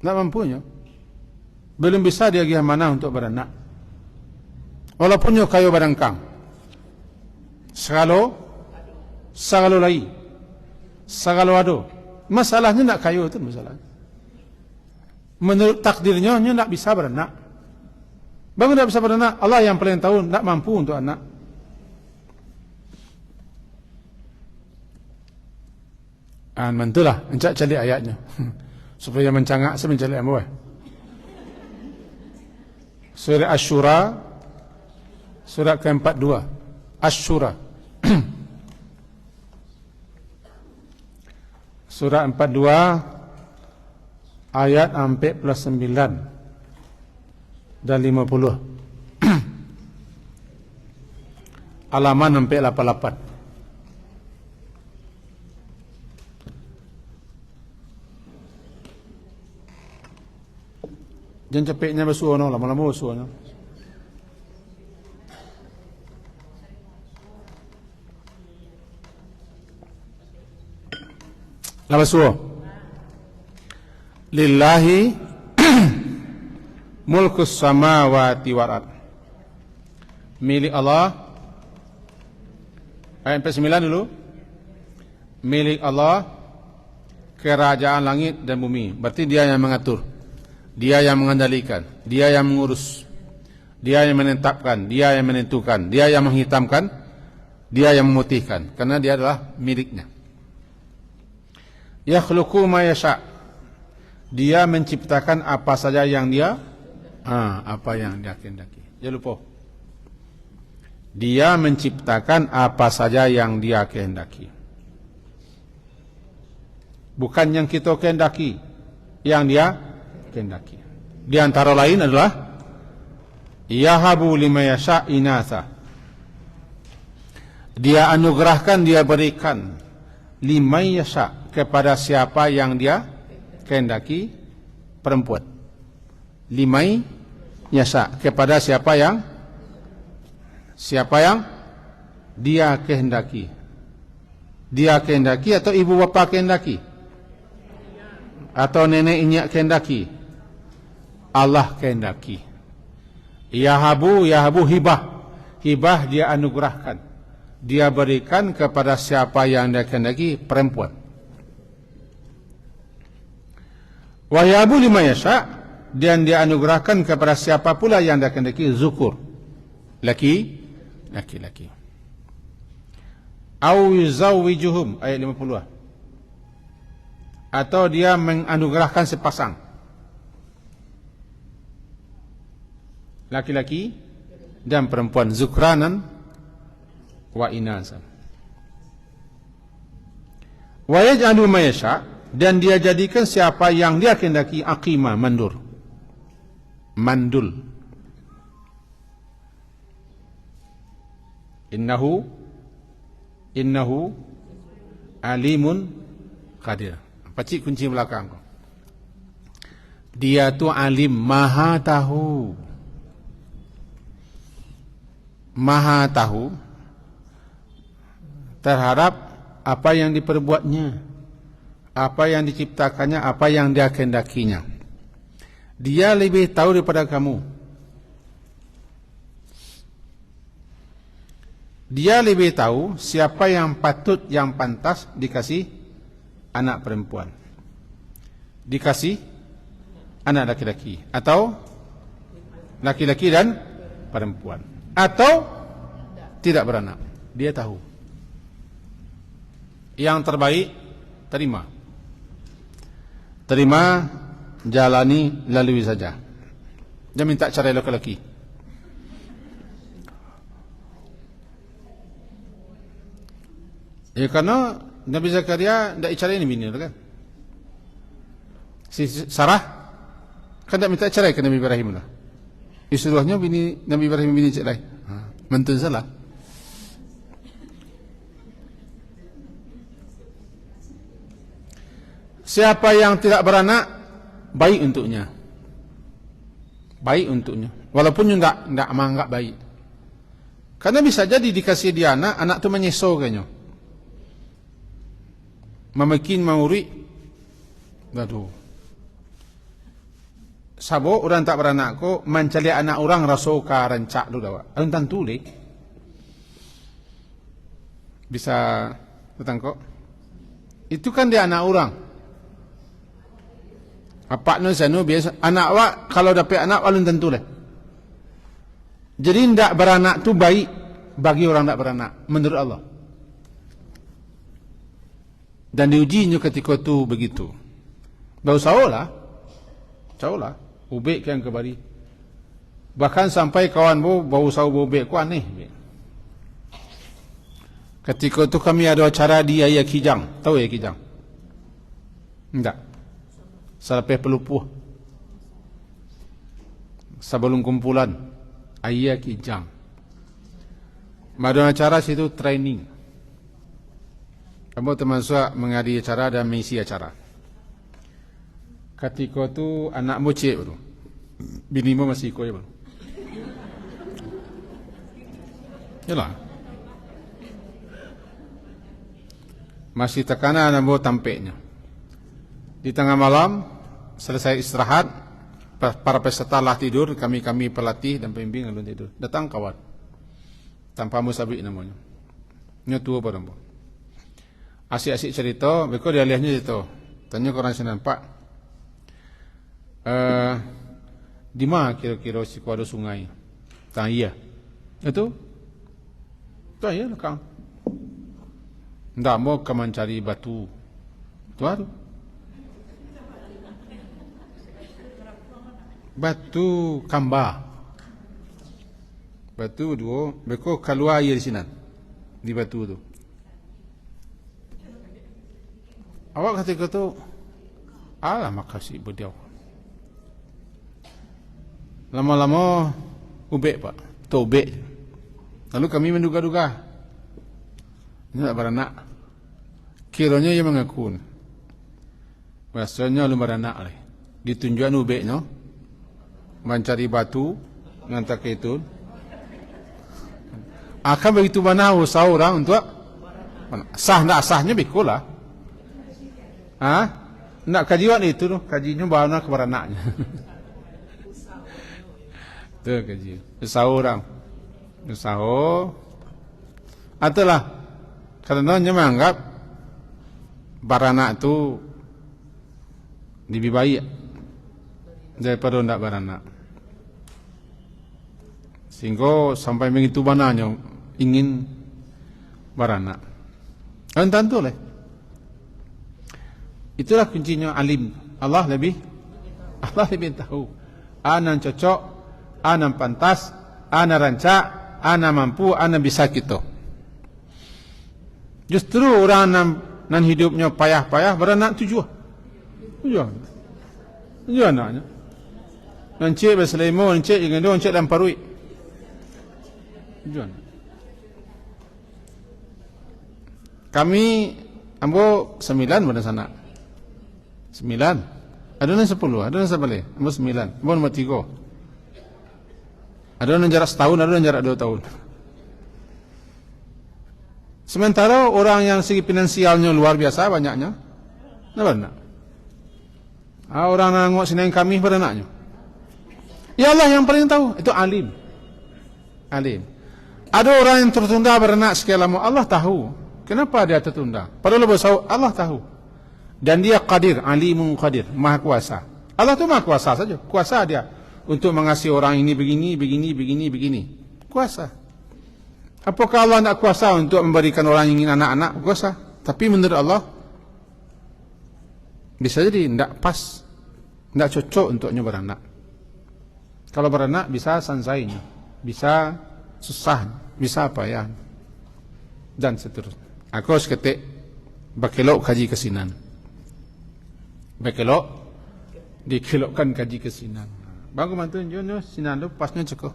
Tak mampunya. Belum bisa dia pergi mana untuk beranak. Walaupun dia kayu barangkang. Segalo lagi. Segalo ado. Masalahnya nak kayu itu masalah. Menurut takdirnya, dia tak bisa beranak. Bagaimana tak bisa beranak? Allah yang paling tahu, tak mampu untuk anak. Mantulah, encak cari ayatnya. Supaya mencangak, saya mencari ambil. Surah Ash-Shura, surah ke-42. Ash-Shura. Surah 42, ayat 49 dan 50. Halaman 88. Jangan cepatnya bersuara, lama-lama bersuara. Lama bersuara. Lillahi mulkus samawati wal ard. Milik Allah. Ayat 49 dulu. Milik Allah kerajaan langit dan bumi. Berarti dia yang mengatur. Dia yang mengendalikan, dia yang mengurus, dia yang menetapkan, dia yang menentukan, dia yang menghitamkan, dia yang memutihkan, karena dia adalah miliknya. Yakhluqu ma yasha. Dia menciptakan apa saja yang dia kehendaki. Jangan lupa. Dia menciptakan apa saja yang dia kehendaki. Bukan yang kita kehendaki, yang dia kehendaki. Di antara lain adalah yahabu lima yasha inatha. Dia anugerahkan, dia berikan liman yasha, kepada siapa yang dia kehendaki, perempuan. Liman yasha, kepada siapa yang dia kehendaki. Dia kehendaki atau ibu bapa kehendaki, atau nenek inyak kehendaki, Allah kehendaki. Yahabu hibah dia anugerahkan, dia berikan kepada siapa yang dia kehendaki, perempuan. Wa yahabu liman yasha, dan dia anugerahkan kepada siapa pula yang dia kehendaki, zukur, laki-laki. Au yuzawwijuhum, ayat 50. Atau dia menganugerahkan sepasang laki-laki dan perempuan, zukranan wa inasan. Wa yaj'alu ma yasha, dan dia jadikan siapa yang dia kehendaki aqima, mandul. Innahu alimun qadir. Pacik kunci belakang. Dia tu alim, maha tahu. Maha tahu terhadap apa yang diperbuatnya, apa yang diciptakannya, apa yang dia kehendakinya. Dia lebih tahu daripada kamu. Dia lebih tahu siapa yang patut, yang pantas dikasih anak perempuan, dikasih anak laki-laki, atau laki-laki dan perempuan, atau tidak beranak. Dia tahu. Yang terbaik, terima, jalani, lalui saja. Jangan minta cerai laki-laki. Ya, karena Nabi Zakaria tidak cerai ini bini, kan? Si Sarah kan tidak minta cerai ke Nabi Ibrahim lah. Disuruhnya bini Nabi Ibrahim bini cerai. Mentun salah. Siapa yang tidak beranak, baik untuknya. Baik untuknya. Walaupun tidak menganggap baik. Karena bisa jadi dikasih dia anak tu menyeso kayaknya. Memakin mauri. Aduh. Sabo orang tak beranak ko mencari anak orang rasoka rancak dulu dah. Antan tu le. Bisa betul kok. Itu kan dia anak orang. Apa nu sanu biasa anak awak kalau dapat anak walun tentu le. Jadi ndak beranak tu baik bagi orang ndak beranak menurut Allah. Dan diujinya ketika itu begitu. Bau saulah, ubek yang kebari. Bahkan sampai kawan bau sau ubek ku aneh. Ketika itu kami ada acara di Ayah Kijang, tahu ya Kijang? Enggak. Selepas pelupuh. Sebelum kumpulan Ayah Kijang. Ada acara situ training. Kamu termasuk menghadiri acara dan mengisi acara. Ketika tu anak bocil baru. Binimu masih ikut baru. Yalah. Masih tekanan anak tampaknya. Di tengah malam selesai istirahat, para peserta lah tidur, kami pelatih dan pembimbing belum tidur. Datang kawan. Tanpa musabik namanya. Nyotua barang. Asyik-asyik cerita, beko dia lihatnya itu. Tanya ke orang sana, Pak, di mana kira-kira si ada sungai? Tanya iya. Itu? Itu iya lah kang. Tidak mau ke mencari batu. Itu ada. Batu kamba. Batu dua, beko keluar air di sini. Di batu tu. Awak ketika tu, alah makasih beliau. Lama-lama ubek pak, tu ubek. Lalu kami menduga-duga, ini tak beranak. Kiranya ia mengaku. Biasanya lu beranak leh. Ditunjukkan ubeknya. Mencari batu. Ngantak itu. Akan begitu mana usaha orang untuk sah nak sahnya bikulah. Nak kajian itu tu. Kajinya bawa nak beranaknya. Itu kaji. Usaha orang. Usaha. Itulah. Karena dia menganggap baranak itu lebih baik daripada tidak baranak. Sehingga sampai begitu bananya ingin baranak. Dan tentu lah. Itulah kuncinya alim. Allah lebih tahu. Ana cocok, ana pantas, ana rancak, ana mampu, ana bisa kita. Justru orang nan hidupnya payah-payah beranak tujuan anaknya. Encik berselimo, encik dengan dia, encik dan parui. Tujuan. Kami ambo 9 pada sana. 9. Ada yang 10, ada yang sebalik. Ambo 9. Ambo nombor 3. Ada yang jarak setahun, ada yang jarak 2 tahun. Sementara orang yang segi finansialnya luar biasa banyaknya, nak. Orang nangok sini kami beranaknya. Ya Allah yang paling tahu, itu alim. Alim. Ada orang yang tertunda beranak sekian lama, Allah tahu. Kenapa dia tertunda? Padahal Allah tahu. Dan dia qadir, alimun qadir, maha kuasa. Allah itu maha kuasa saja. Kuasa dia untuk mengasihi orang ini begini. Kuasa. Apakah Allah tidak kuasa untuk memberikan orang yang ingin anak-anak? Kuasa. Tapi menurut Allah, bisa jadi tidak pas, tidak cocok untuknya beranak. Kalau beranak bisa sansainya, bisa susah, bisa apa ya, dan seterusnya. Aku seketik bakelok kaji kesinan. Bakelok dikelokkan kaji kesinan. Bagus mantu jono sinan tu pasnya cukup.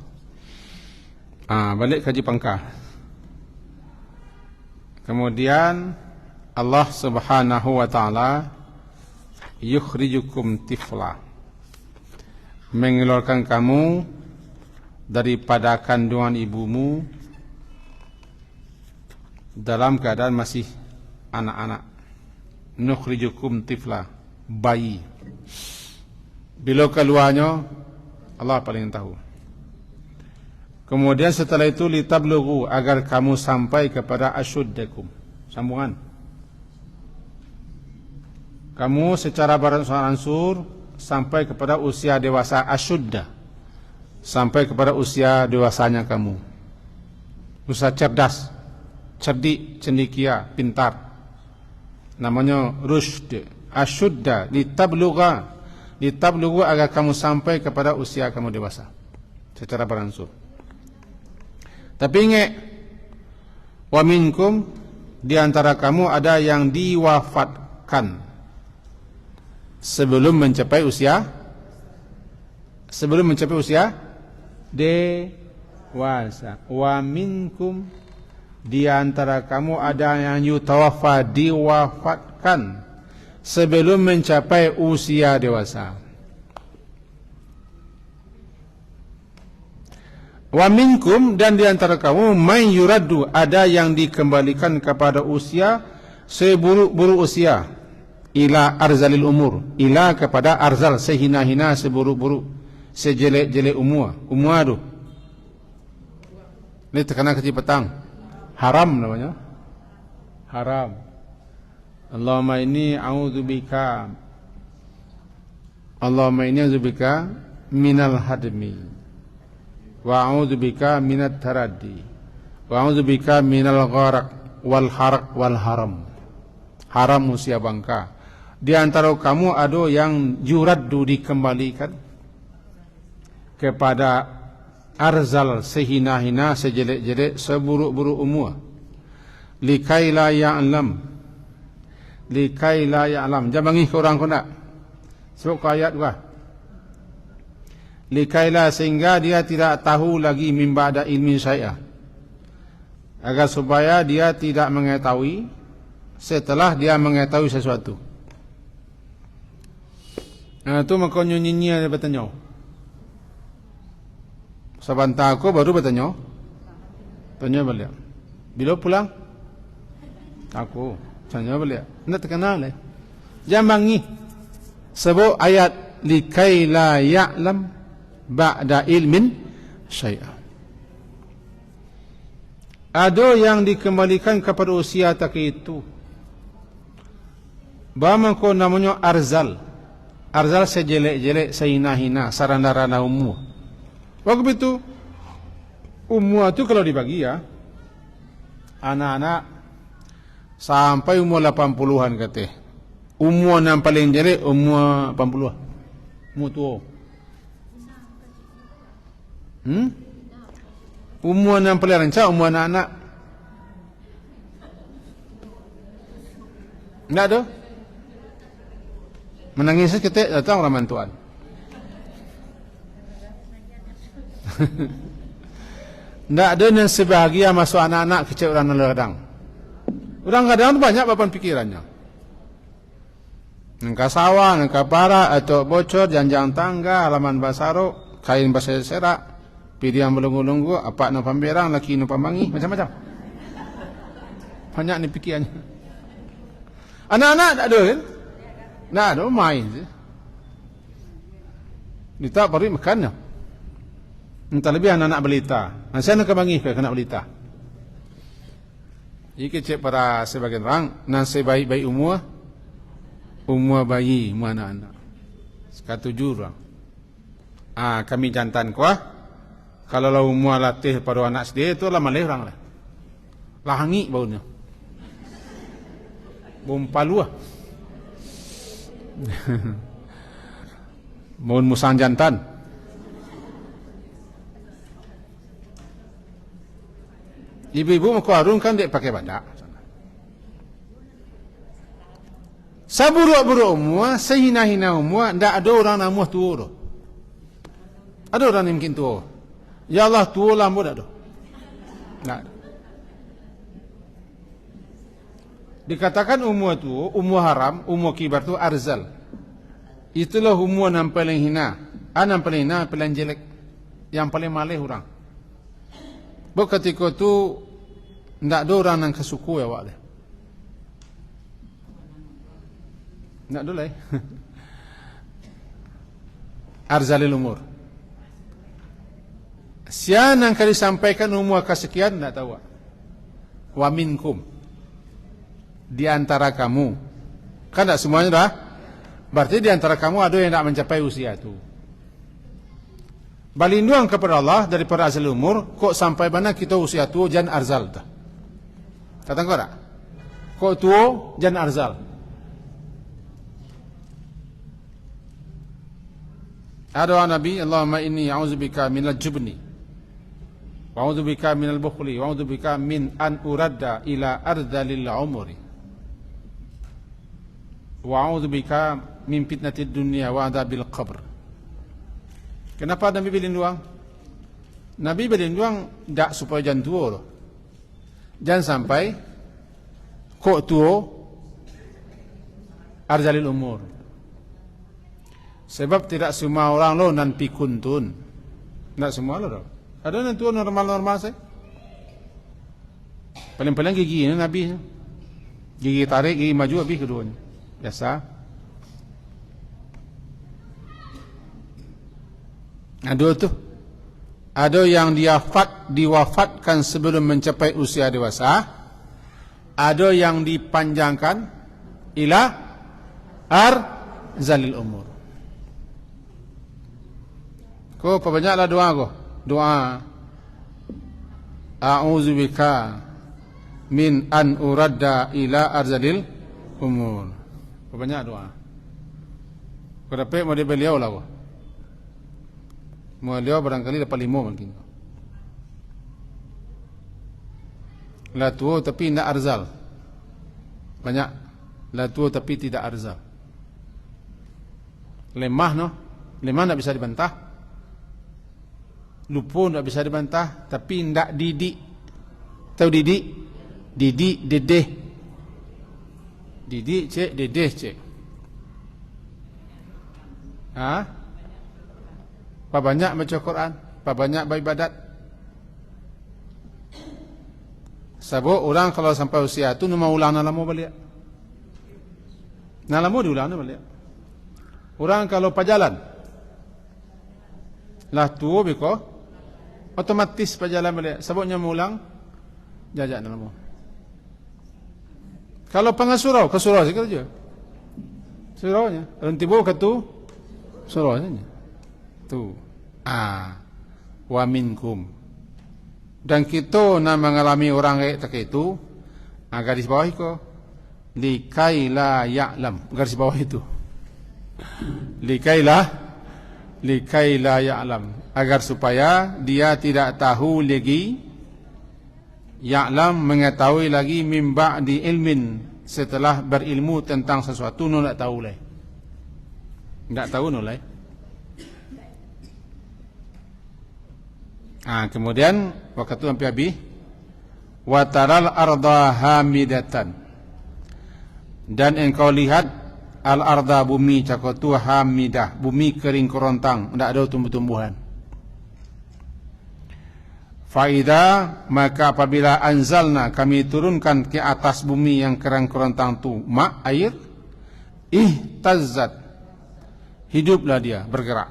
Balik kaji pangkal. Kemudian Allah Subhanahu wa taala yukhrijukum tifla, mengeluarkan kamu daripada kandungan ibumu dalam keadaan masih anak-anak. Nukhrijukum tifla, bayi. Bila keluarnya Allah paling tahu. Kemudian setelah itu litablughu, agar kamu sampai kepada asyuddakum. Sambungan. Kamu secara beransur sampai kepada usia dewasa asyudda. Sampai kepada usia dewasanya kamu. Usia cerdas, cerdik, cendekia, pintar. Namanya rushd. Asyudda litablughu agar kamu sampai kepada usia kamu dewasa. Secara beransur. Tapi ingat, wa minkum, di antara kamu ada yang diwafatkan sebelum mencapai usia dewasa. Wa minkum, di antara kamu ada yang yutawaffa, diwafatkan sebelum mencapai usia dewasa. Wa minkum, dan di antara kamu man yuraddu, ada yang dikembalikan kepada usia seburuk-buruk usia, ila arzalil umur, ila kepada arzal, sehina-hina, seburuk-buruk, sejelek-jelek umur tu. Ini tekanan kecil petang. Haram namanya. Haram. Allahumma inni a'udzubika minal hadmi. Wa a'udzubika minat taraddi. Wa a'udzubika minal gharq wal harq wal haram. Haram usia bangka. Di antara kamu ada yang yuraddu, dikembalikan kepada arzal, sehina-hina, sejelek-jelek, seburuk-buruk umur. Likai la ya'lam. Jangan bagi ke orang kau nak. Sebab ke ayat gua. Likaila, sehingga dia tidak tahu lagi min ba'da ilmin syai'ah, agar supaya dia tidak mengetahui setelah dia mengetahui sesuatu. Nah, tu maka nyinya dia bertanya. Sebentar aku baru bertanya. Tanya balik. Bila pulang? Aku tanya balik. Nak terkenal Jambangi. Sebut ayat likai la ya'lam ba'da ilmin syai'an. Ada yang dikembalikan kepada usia tak itu. Bamako namanya arzal. Arzal sejelek-jelek, sehina-hina, sarana-rana umur. Waktu itu, umur itu kalau dibagi ya, anak-anak sampai umur 80-an kata. Umur yang paling jelek, umur 80-an. Umur tua. Umur yang paling rancak, umur anak-anak. Tak ada? Menangis seketik datang orang mantuan. Tak ada yang sebahagia masuk anak-anak kecil orang ladang. Orang kadang banyak beban pikirannya. Nengka sawah, nengka para, atau bocor, janjang tangga, halaman basarok, kain basah serak, pilihan belunggu-lunggu, apa no pamberang, laki no pamangi, macam-macam. Banyak ni pikirannya. Anak-anak tak ada kan? Tak ada, main je. Dia tak beri makan. Entah lebih anak-anak belita. Saya nak kebangi ke anak belita. Jika cek para sebagian orang, nasi bayi-bayi umur bayi, umur anak-anak. Sekatuju orang. Kami jantan kuah. Kalau lah umur latih pada anak sedih, itu lah malih orang lah. Lahangi baunya. Bumpalu lah. Mohon musang jantan. Ibu-ibu mau arung kan dia pakai badak. Saburuk-buruk umur, sehina-hina umur, tak ada orang namuh tua. Ada orang yang mungkin tua. Ya Allah tua lah, tak ada. Tak ada. Dikatakan umur tu, umur haram, umur kibar tu arzal. Itulah umur yang paling hina. Yang paling hina, paling jelek. Yang paling malih orang. Bahawa ketika tu, tidak ada orang yang kesuku ya wak. Tidak ada lah. Arzalil umur. Siapa yang kali sampaikan umur kesekian, tidak tahu. Wa minkum. Di antara kamu. Kan tak semuanya dah. Berarti di antara kamu ada yang tak mencapai usia itu. Berlindung kepada Allah daripada azal umur. Kok sampai mana kita usia tua jangan arzal. Kata kau tak? Kok tua jangan arzal. Ada Nabi, Allahumma inni a'udzubika minal jubni. Wa'udzubika minal bukhli. Wa'udzubika min an uradda ila ardalil umuri. Wa'udzubika min fitnatid dunia wa adabil qabr. Kenapa Nabi berlindung? Nabi berlindung tak supaya jangan tua loh. Jangan sampai kok tua arzalil umur. Sebab tidak semua orang lo nan pikuntun. Tak semua lo. Ada yang tua normal-normal saya. Paling-paling gigi ini Nabi. Gigi tarik, gigi maju habis keduanya. Biasa. Ada tu. Ada yang diwafatkan sebelum mencapai usia dewasa. Ada yang dipanjangkan ila arzalil umur. Kau perbanyaklah doa kau. Doa. A'udzubika min an uradda ila arzalil umur. Banyak doa. Kau dapat mau dia beliau lah. Mau beliau barangkali dapat 5 mungkin. La tua tapi tidak arzal. Banyak. La tua tapi tidak arzal. Lemah no. Lemah tidak bisa dibantah. Lupa tidak bisa dibantah. Tapi tidak didik. Tahu didik? Didik, dedeh. Didik cik, dedeh cik. Apa banyak baca Quran, apa banyak beribadat. Sebab orang kalau sampai usia tu mau ulang nalamu balik. Nalamu diulang balik. Orang kalau pajalan lah tua beko otomatis pajalan balik. Sebabnya mau ulang jajak nalamu. Kalau pengasurau, ke surau saja kerja. Suraunya, rentibu ke tu surau saja. Tu. Wa minkum. Dan kita nak mengalami orang tak itu, garis bawah itu likai la ya'lam, garis bawah itu. Likai la ya'lam, agar supaya dia tidak tahu lagi, ya'lam mengetahui lagi min ba'di ilmin, setelah berilmu tentang sesuatu nak tahu lah. Tak tahu nolai. Kemudian waktu itu sampai habis, wa taral arda hamidatan, dan engkau lihat al arda bumi cakotu hamidah, bumi kering kerontang, tidak ada tumbuh-tumbuhan. Faida, maka apabila anzalna, kami turunkan ke atas bumi yang kering kerontang tu air, ihtazzat, hiduplah dia, bergerak,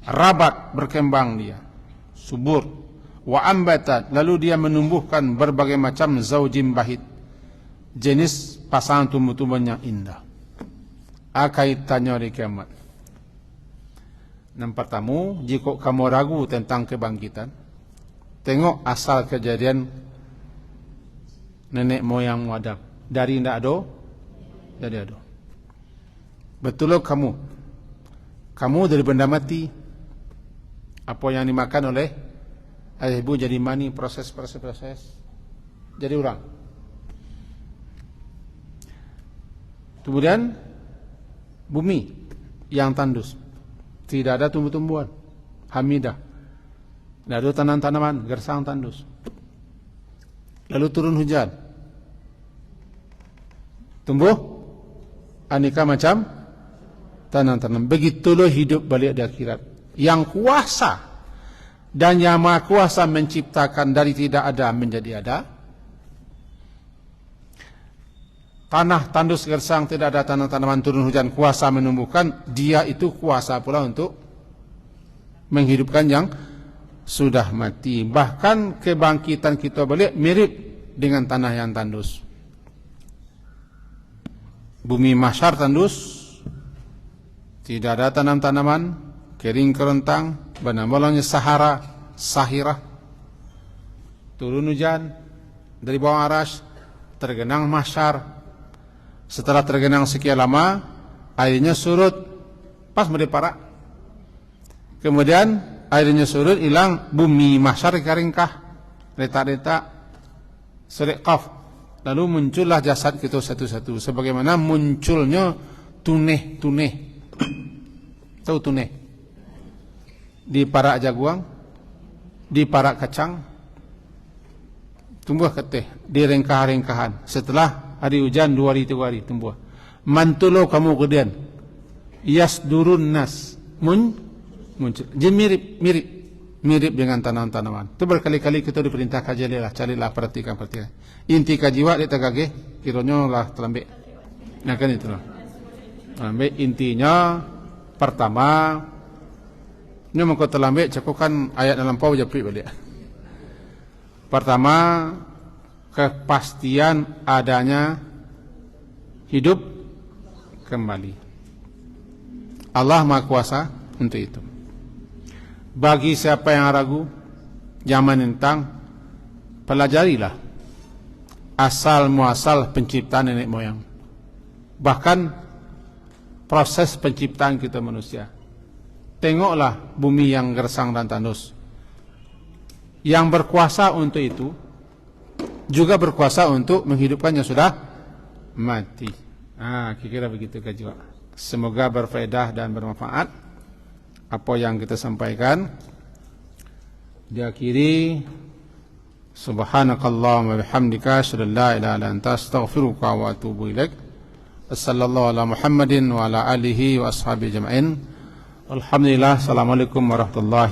rabat, berkembang dia, subur, wa ambatat, lalu dia menumbuhkan berbagai macam zaujim bahid, jenis pasangan tumbuh-tumbuhan yang indah. Kaitannya hari kiamat. Yang pertama, jika kamu ragu tentang kebangkitan, tengok asal kejadian nenek moyang Adam. Dari tidak ada, jadi ada. Betul kamu dari benda mati, apa yang dimakan oleh ayah ibu jadi mani, proses jadi orang. Kemudian bumi yang tandus, tidak ada tumbuh-tumbuhan, hamidah, tidak ada tanaman-tanaman, gersang tandus. Lalu turun hujan, tumbuh aneka macam tanam-tanam. Begitulah hidup balik di akhirat. Yang kuasa dan yang maha kuasa menciptakan dari tidak ada menjadi ada. Tanah tandus gersang, tidak ada tanam-tanaman, turun hujan, kuasa menumbuhkan. Dia itu kuasa pula untuk menghidupkan yang sudah mati. Bahkan kebangkitan kita balik mirip dengan tanah yang tandus. Bumi mahsyar tandus, tidak ada tanam-tanaman, kering kerontang, benamolanya Sahara, Sahirah. Turun hujan dari bawah aras, tergenang mahsyar. Setelah tergenang sekian lama, airnya surut, pas mereka. Kemudian airnya surut, hilang, bumi mahsyar keringkah, retak-retak, serekaf. Lalu muncullah jasad kita satu-satu, sebagaimana munculnya tuneh. Tahu tuneh? Di parak jaguang, di parak kacang, tumbuh keteh, di rengkah-rengkahan. Setelah hari hujan 2 hari 3 hari tumbuh. Mantulo kamu kemudian yasdurun nas muncul. Jadi mirip dengan tanaman-tanaman. Itu berkali-kali kita diperintah carilah, perhatikan. Inti kajiwa dia tagage, kiranya lah terlambik. Nah kan itu lah. Terlambik intinya pertama, ini mau terlambik cakukan ayat dalam pau japri balik. Pertama, kepastian adanya hidup kembali. Allah Maha Kuasa untuk itu. Bagi siapa yang ragu, jangan menentang, pelajarilah asal muasal penciptaan nenek moyang. Bahkan proses penciptaan kita manusia. Tengoklah bumi yang gersang dan tandus. Yang berkuasa untuk itu juga berkuasa untuk menghidupkan yang sudah mati. Kira-kira begitu kajian. Semoga berfaedah dan bermanfaat apa yang kita sampaikan. Diakhiri Subhanakallahumma bihamdika asyhadu an la ilaha illa anta astaghfiruka wa atubu ilaik. Wassallallahu ala Muhammadin wa ala alihi wa ashabihi ajma'in. Alhamdulillah. Assalamualaikum warahmatullahi